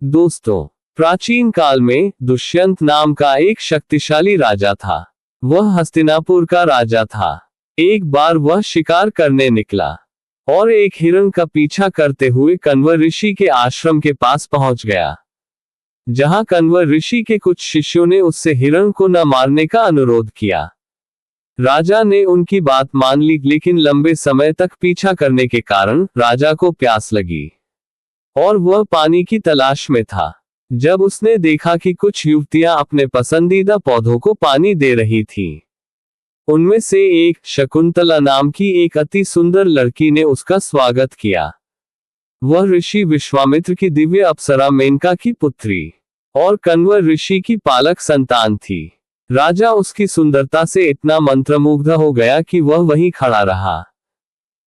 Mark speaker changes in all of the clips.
Speaker 1: दोस्तों, प्राचीन काल में दुष्यंत नाम का एक शक्तिशाली राजा था। वह हस्तिनापुर का राजा था। एक बार वह शिकार करने निकला और एक हिरण का पीछा करते हुए कण्व ऋषि के आश्रम के पास पहुंच गया, जहां कण्व ऋषि के कुछ शिष्यों ने उससे हिरण को न मारने का अनुरोध किया। राजा ने उनकी बात मान ली, लेकिन लंबे समय तक पीछा करने के कारण राजा को प्यास लगी और वह पानी की तलाश में था। जब उसने देखा कि कुछ युवतियां अपने पसंदीदा पौधों को पानी दे रही थीं, उनमें से एक शकुंतला नाम की एक अति सुंदर लड़की ने उसका स्वागत किया। वह ऋषि विश्वामित्र की दिव्य अप्सरा मेनका की पुत्री और कण्व ऋषि की पालक संतान थी। राजा उसकी सुंदरता से इतना मंत्रमुग्ध हो गया कि वह वहीं खड़ा रहा,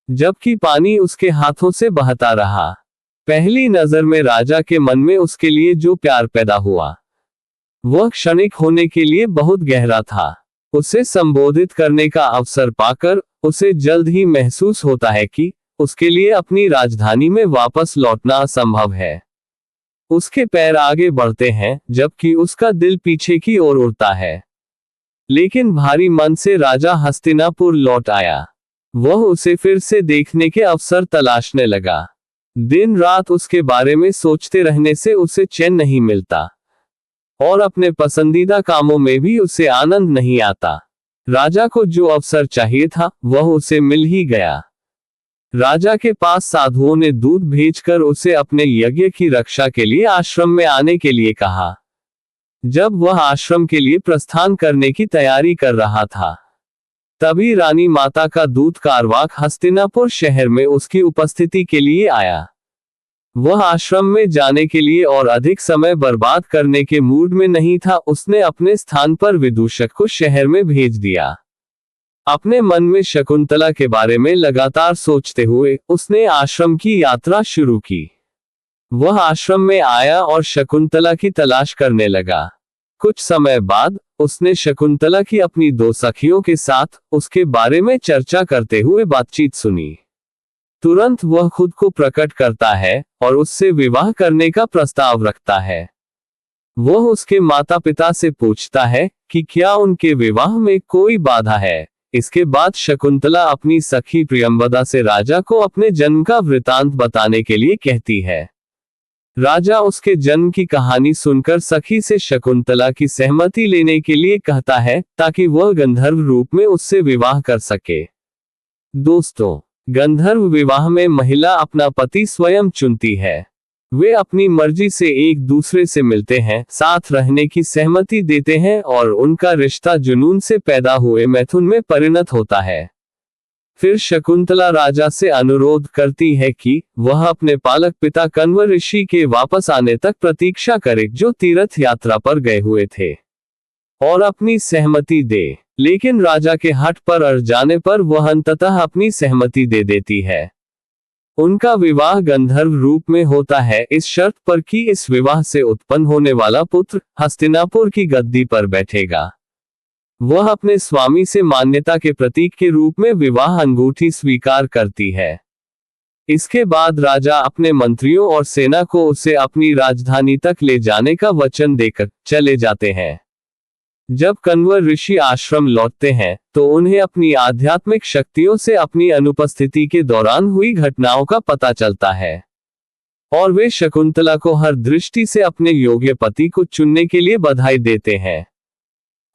Speaker 1: जबकि पानी उसके हाथों से बहता रहा। पहली नजर में राजा के मन में उसके लिए जो प्यार पैदा हुआ, वह क्षणिक होने के लिए बहुत गहरा था। उसे संबोधित करने का अवसर पाकर उसे जल्द ही महसूस होता है कि उसके लिए अपनी राजधानी में वापस लौटना असंभव है। उसके पैर आगे बढ़ते हैं, जबकि उसका दिल पीछे की ओर उड़ता है। लेकिन भारी मन से राजा हस्तिनापुर लौट आया। वह उसे फिर से देखने के अवसर तलाशने लगा। दिन रात उसके बारे में सोचते रहने से उसे चैन नहीं मिलता और अपने पसंदीदा कामों में भी उसे आनंद नहीं आता। राजा को जो अवसर चाहिए था वह उसे मिल ही गया। राजा के पास साधुओं ने दूत भेजकर उसे अपने यज्ञ की रक्षा के लिए आश्रम में आने के लिए कहा। जब वह आश्रम के लिए प्रस्थान करने की तैयारी कर रहा था, तभी रानी माता का दूत कारवाक हस्तिनापुर शहर में उसकी उपस्थिति के लिए आया। वह आश्रम में जाने के लिए और अधिक समय बर्बाद करने के मूड में नहीं था। उसने अपने स्थान पर विदूषक को शहर में भेज दिया। अपने मन में शकुंतला के बारे में लगातार सोचते हुए उसने आश्रम की यात्रा शुरू की। वह आश्रम में आया और शकुंतला की तलाश करने लगा। कुछ समय बाद उसने शकुंतला की अपनी दो सखियों के साथ उसके बारे में चर्चा करते हुए बातचीत सुनी। तुरंत वह खुद को प्रकट करता है और उससे विवाह करने का प्रस्ताव रखता है। वह उसके माता पिता से पूछता है कि क्या उनके विवाह में कोई बाधा है। इसके बाद शकुंतला अपनी सखी प्रियंवदा से राजा को अपने जन्म का वृतांत बताने के लिए कहती है। राजा उसके जन्म की कहानी सुनकर सखी से शकुंतला की सहमति लेने के लिए कहता है, ताकि वह गंधर्व रूप में उससे विवाह कर सके। दोस्तों, गंधर्व विवाह में महिला अपना पति स्वयं चुनती है। वे अपनी मर्जी से एक दूसरे से मिलते हैं, साथ रहने की सहमति देते हैं और उनका रिश्ता जुनून से पैदा हुए मैथुन में परिणत होता है। फिर शकुंतला राजा से अनुरोध करती है कि वह अपने पालक पिता कण्व ऋषि के वापस आने तक प्रतीक्षा करे, जो तीर्थ यात्रा पर गए हुए थे, और अपनी सहमति दे। लेकिन राजा के हठ पर अड़ जाने पर वह अंततः अपनी सहमति दे देती है। उनका विवाह गंधर्व रूप में होता है, इस शर्त पर कि इस विवाह से उत्पन्न होने वाला पुत्र हस्तिनापुर की गद्दी पर बैठेगा। वह अपने स्वामी से मान्यता के प्रतीक के रूप में विवाह अंगूठी स्वीकार करती है। इसके बाद राजा अपने मंत्रियों और सेना को उसे अपनी राजधानी तक ले जाने का वचन देकर चले जाते हैं। जब कण्व ऋषि आश्रम लौटते हैं तो उन्हें अपनी आध्यात्मिक शक्तियों से अपनी अनुपस्थिति के दौरान हुई घटनाओं का पता चलता है और वे शकुंतला को हर दृष्टि से अपने योग्य पति को चुनने के लिए बधाई देते हैं।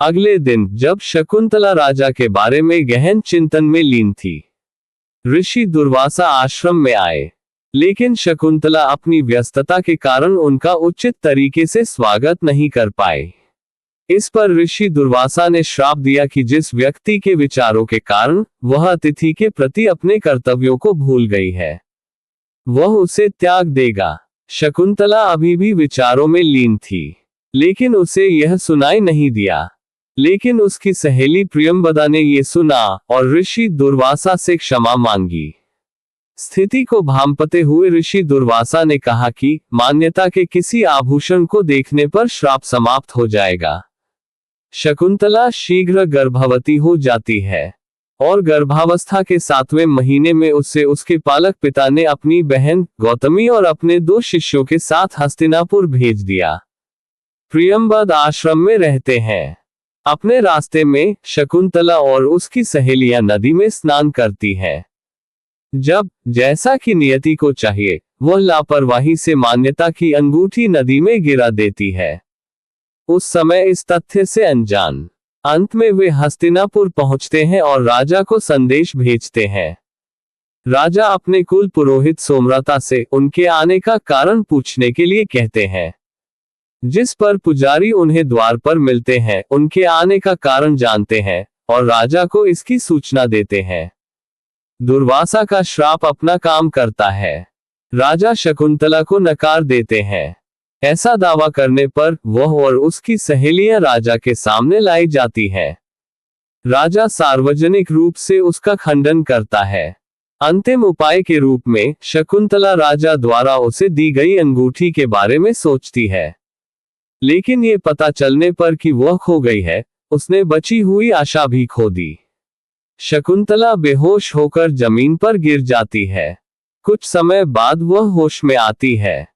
Speaker 1: अगले दिन जब शकुंतला राजा के बारे में गहन चिंतन में लीन थी, ऋषि दुर्वासा आश्रम में आए, लेकिन शकुंतला अपनी व्यस्तता के कारण उनका उचित तरीके से स्वागत नहीं कर पाए। इस पर ऋषि दुर्वासा ने श्राप दिया कि जिस व्यक्ति के विचारों के कारण वह अतिथि के प्रति अपने कर्तव्यों को भूल गई है, वह उसे त्याग देगा। शकुंतला अभी भी विचारों में लीन थी, लेकिन उसे यह सुनाई नहीं दिया। लेकिन उसकी सहेली प्रियंवदा ने यह सुना और ऋषि दुर्वासा से क्षमा मांगी। स्थिति को भांपते हुए ऋषि दुर्वासा ने कहा कि मान्यता के किसी आभूषण को देखने पर श्राप समाप्त हो जाएगा। शकुंतला शीघ्र गर्भवती हो जाती है और गर्भावस्था के 7वें महीने में उसे उसके पालक पिता ने अपनी बहन गौतमी और अपने 2 शिष्यों के साथ हस्तिनापुर भेज दिया। प्रियंवद आश्रम में रहते हैं। अपने रास्ते में शकुंतला और उसकी सहेलियां नदी में स्नान करती हैं। जब, जैसा कि नियति को चाहिए, वह लापरवाही से मान्यता की अंगूठी नदी में गिरा देती है। उस समय इस तथ्य से अनजान। अंत में वे हस्तिनापुर पहुंचते हैं और राजा को संदेश भेजते हैं। राजा अपने कुल पुरोहित सोमरता से उनके आने का कारण पूछने के लिए कहते हैं, जिस पर पुजारी उन्हें द्वार पर मिलते हैं, उनके आने का कारण जानते हैं और राजा को इसकी सूचना देते हैं। दुर्वासा का श्राप अपना काम करता है। राजा शकुंतला को नकार देते हैं। ऐसा दावा करने पर वह और उसकी सहेलियां राजा के सामने लाई जाती हैं। राजा सार्वजनिक रूप से उसका खंडन करता है। अंतिम उपाय के रूप में शकुंतला राजा द्वारा उसे दी गई अंगूठी के बारे में सोचती है, लेकिन ये पता चलने पर कि वह खो गई है, उसने बची हुई आशा भी खो दी। शकुंतला बेहोश होकर जमीन पर गिर जाती है। कुछ समय बाद वह होश में आती है।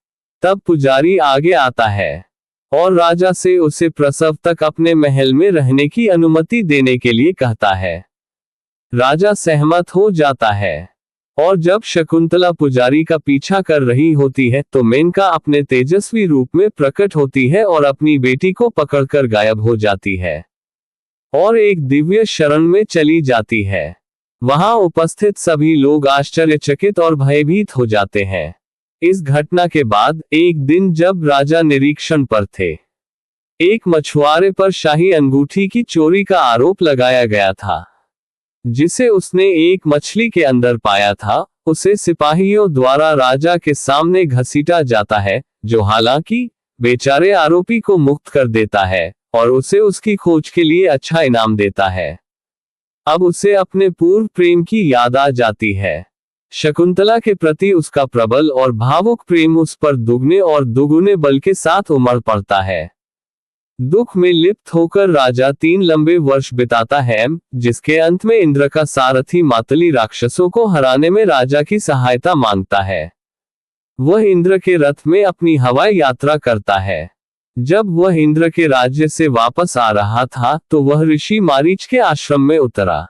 Speaker 1: तब पुजारी आगे आता है और राजा से उसे प्रसव तक अपने महल में रहने की अनुमति देने के लिए कहता है। राजा सहमत हो जाता है और जब शकुंतला पुजारी का पीछा कर रही होती है तो मेनका अपने तेजस्वी रूप में प्रकट होती है और अपनी बेटी को पकड़कर गायब हो जाती है और एक दिव्य शरण में चली जाती है। वहां उपस्थित सभी लोग आश्चर्यचकित और भयभीत हो जाते हैं। इस घटना के बाद एक दिन जब राजा निरीक्षण पर थे, एक मछुआरे पर शाही अंगूठी की चोरी का आरोप लगाया गया था, जिसे उसने एक मछली के अंदर पाया था। उसे सिपाहियों द्वारा राजा के सामने घसीटा जाता है, जो हालांकि बेचारे आरोपी को मुक्त कर देता है और उसे उसकी खोज के लिए अच्छा इनाम देता है। अब उसे अपने पूर्व प्रेम की याद आ जाती है। शकुंतला के प्रति उसका प्रबल और भावुक प्रेम उस पर दुगने और दुगुने बल के साथ उमड़ पड़ता है। दुख में लिप्त होकर राजा 3 लंबे वर्ष बिताता है, जिसके अंत में इंद्र का सारथी मातली राक्षसों को हराने में राजा की सहायता मांगता है। वह इंद्र के रथ में अपनी हवाई यात्रा करता है। जब वह इंद्र के राज्य से वापस आ रहा था तो वह ऋषि मारीच के आश्रम में उतरा।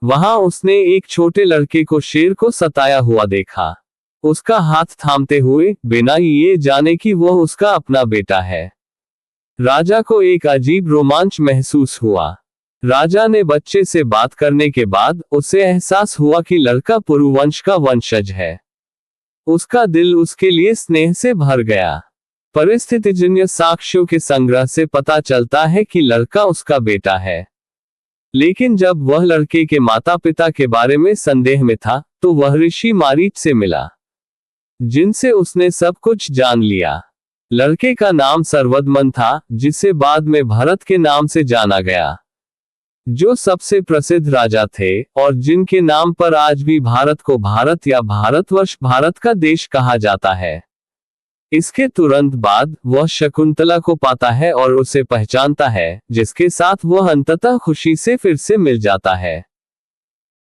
Speaker 1: वहां उसने एक छोटे लड़के को शेर को सताया हुआ देखा। उसका हाथ थामते हुए, बिना ये जाने कि वह उसका अपना बेटा है। राजा को एक अजीब रोमांच महसूस हुआ। राजा ने बच्चे से बात करने के बाद उसे एहसास हुआ कि लड़का पुरुवंश का वंशज है। उसका दिल उसके लिए स्नेह से भर गया। परिस्थितिजन्य साक्ष्यों के संग्रह से पता चलता है कि लड़का उसका बेटा है, लेकिन जब वह लड़के के माता पिता के बारे में संदेह में था तो वह ऋषि मारीच से मिला, जिनसे उसने सब कुछ जान लिया। लड़के का नाम सर्वदमन था, जिसे बाद में भरत के नाम से जाना गया, जो सबसे प्रसिद्ध राजा थे और जिनके नाम पर आज भी भारत को भारत या भारतवर्ष, भारत का देश कहा जाता है। इसके तुरंत बाद वह शकुंतला को पाता है और उसे पहचानता है, जिसके साथ वह अंततः खुशी से फिर से मिल जाता है।